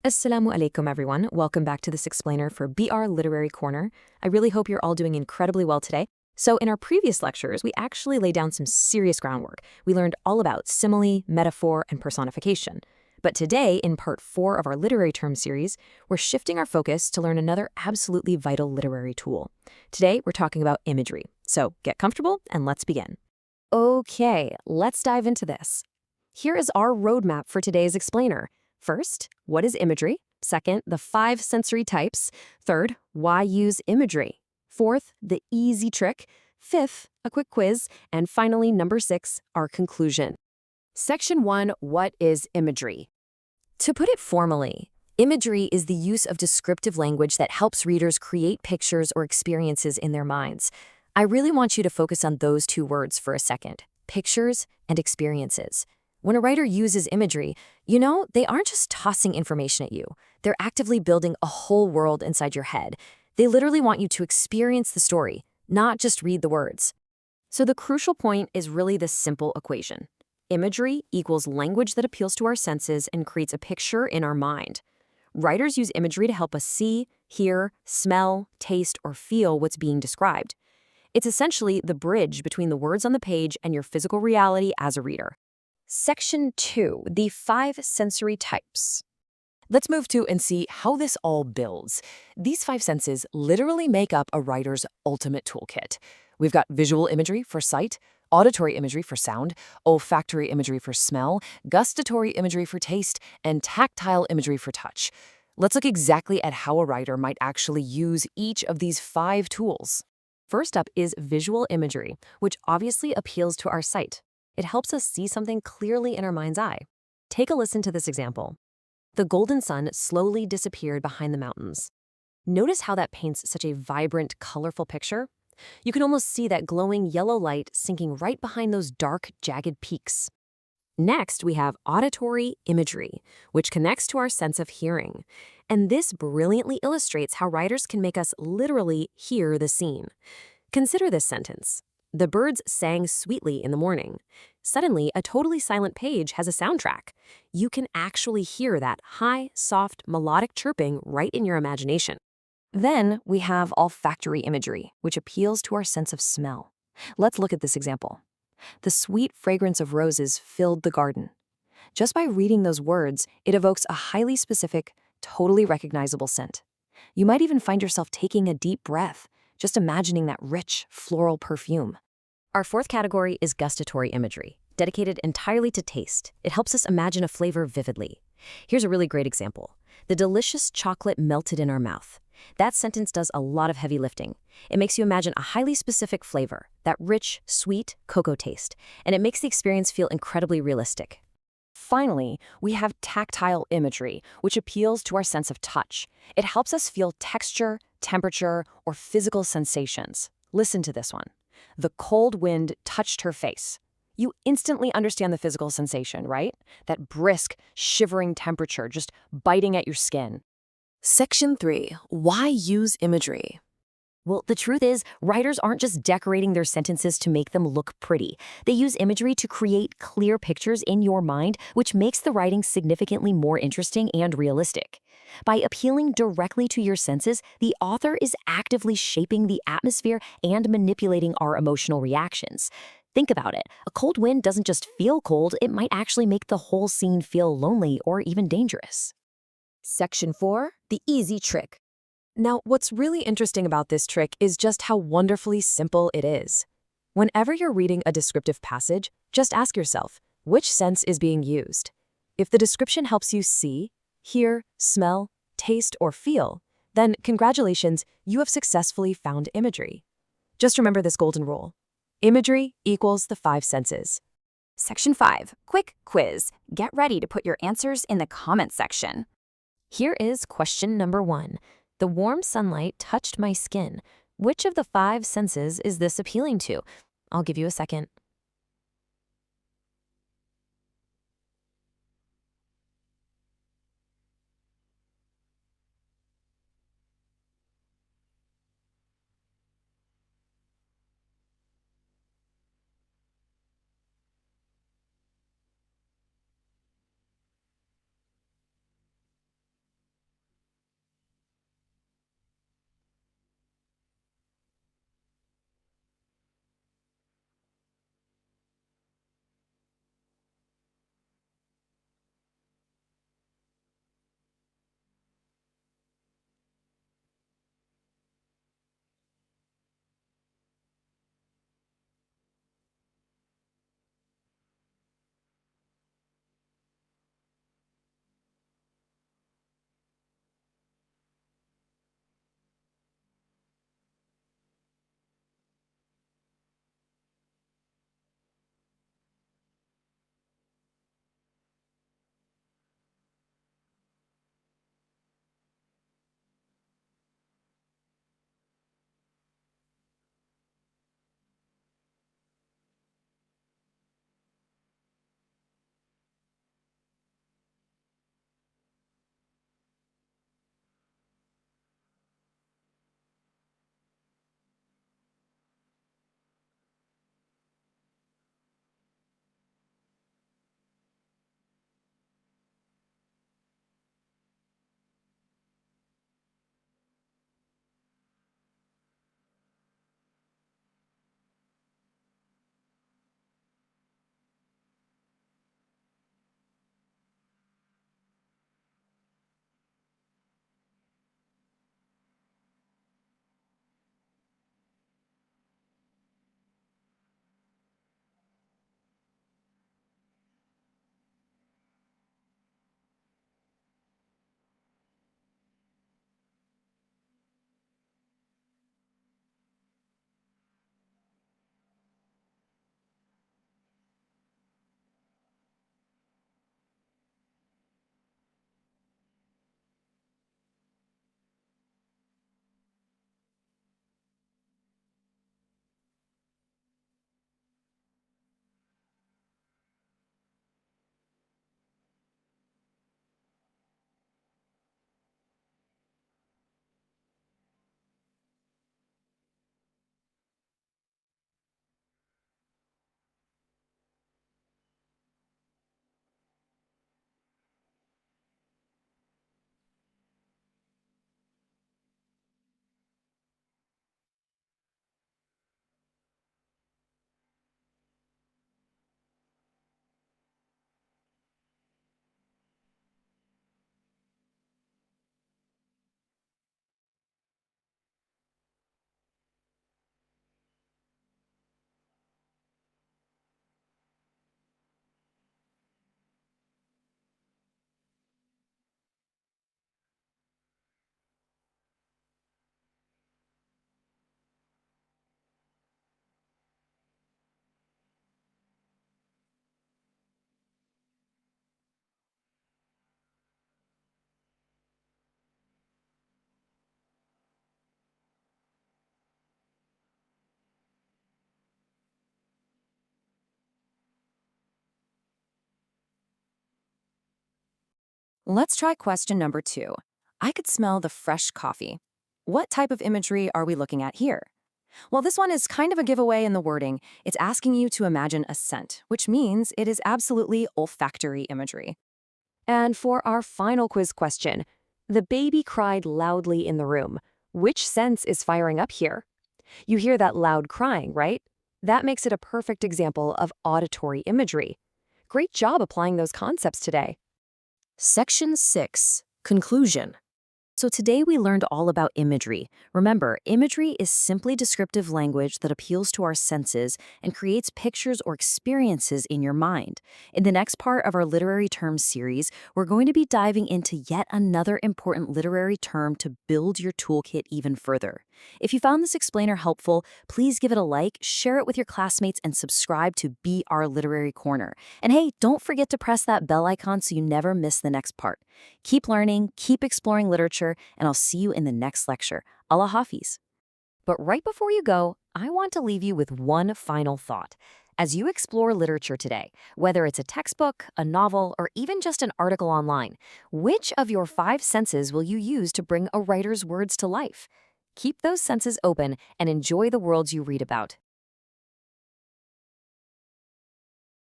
Assalamu alaikum, everyone. Welcome back to this explainer for BR Literary Corner. I really hope you're all doing incredibly well today. So in our previous lectures, we actually laid down some serious groundwork. We learned all about simile, metaphor, and personification. But today, in part 4 of our literary term series, we're shifting our focus to learn another absolutely vital literary tool. Today, we're talking about imagery. So get comfortable and let's begin. Okay, let's dive into this. Here is our roadmap for today's explainer. First, what is imagery? Second, the 5 sensory types. Third, why use imagery? Fourth, the easy trick. Fifth, a quick quiz. And finally, number 6, our conclusion. Section 1, what is imagery? To put it formally, imagery is the use of descriptive language that helps readers create pictures or experiences in their minds. I really want you to focus on those 2 words for a second, pictures and experiences. When a writer uses imagery, they aren't just tossing information at you. They're actively building a whole world inside your head. They literally want you to experience the story, not just read the words. So the crucial point is really this simple equation. Imagery equals language that appeals to our senses and creates a picture in our mind. Writers use imagery to help us see, hear, smell, taste, or feel what's being described. It's essentially the bridge between the words on the page and your physical reality as a reader. Section 2, the 5 sensory types. Let's move to and see how this all builds. These 5 senses literally make up a writer's ultimate toolkit. We've got visual imagery for sight, auditory imagery for sound, olfactory imagery for smell, gustatory imagery for taste, and tactile imagery for touch. Let's look exactly at how a writer might actually use each of these 5 tools. First up is visual imagery, which obviously appeals to our sight. It helps us see something clearly in our mind's eye. Take a listen to this example. The golden sun slowly disappeared behind the mountains. Notice how that paints such a vibrant, colorful picture? You can almost see that glowing yellow light sinking right behind those dark, jagged peaks. Next, we have auditory imagery, which connects to our sense of hearing. And this brilliantly illustrates how writers can make us literally hear the scene. Consider this sentence. The birds sang sweetly in the morning. Suddenly, a totally silent page has a soundtrack. You can actually hear that high, soft, melodic chirping right in your imagination. Then we have olfactory imagery, which appeals to our sense of smell. Let's look at this example. The sweet fragrance of roses filled the garden. Just by reading those words, it evokes a highly specific, totally recognizable scent. You might even find yourself taking a deep breath, just imagining that rich, floral perfume. Our 4th category is gustatory imagery, dedicated entirely to taste. It helps us imagine a flavor vividly. Here's a really great example. The delicious chocolate melted in our mouth. That sentence does a lot of heavy lifting. It makes you imagine a highly specific flavor, that rich, sweet cocoa taste, and it makes the experience feel incredibly realistic. Finally, we have tactile imagery, which appeals to our sense of touch. It helps us feel texture, temperature, or physical sensations. Listen to this one. The cold wind touched her face. You instantly understand the physical sensation, right? That brisk, shivering temperature just biting at your skin. Section 3, why use imagery? Well, the truth is, writers aren't just decorating their sentences to make them look pretty. They use imagery to create clear pictures in your mind, which makes the writing significantly more interesting and realistic. By appealing directly to your senses, the author is actively shaping the atmosphere and manipulating our emotional reactions. Think about it. A cold wind doesn't just feel cold, it might actually make the whole scene feel lonely or even dangerous. Section 4, the easy trick. Now, what's really interesting about this trick is just how wonderfully simple it is. Whenever you're reading a descriptive passage, just ask yourself, which sense is being used? If the description helps you see, hear, smell, taste, or feel, then congratulations, you have successfully found imagery. Just remember this golden rule. Imagery equals the 5 senses. Section 5, quick quiz. Get ready to put your answers in the comment section. Here is question number 1. The warm sunlight touched my skin. Which of the 5 senses is this appealing to? I'll give you a second. Let's try question number 2. I could smell the fresh coffee. What type of imagery are we looking at here? Well, this one is kind of a giveaway in the wording. It's asking you to imagine a scent, which means it is absolutely olfactory imagery. And for our final quiz question, the baby cried loudly in the room. Which sense is firing up here? You hear that loud crying, right? That makes it a perfect example of auditory imagery. Great job applying those concepts today. Section 6, Conclusion. So today we learned all about imagery. Remember, imagery is simply descriptive language that appeals to our senses and creates pictures or experiences in your mind. In the next part of our literary terms series, we're going to be diving into yet another important literary term to build your toolkit even further. If you found this explainer helpful, please give it a like, share it with your classmates, and subscribe to Be Our Literary Corner. And hey, don't forget to press that bell icon so you never miss the next part. Keep learning, keep exploring literature, and I'll see you in the next lecture. Allah Hafiz. But right before you go, I want to leave you with one final thought. As you explore literature today, whether it's a textbook, a novel, or even just an article online, which of your 5 senses will you use to bring a writer's words to life? Keep those senses open and enjoy the worlds you read about.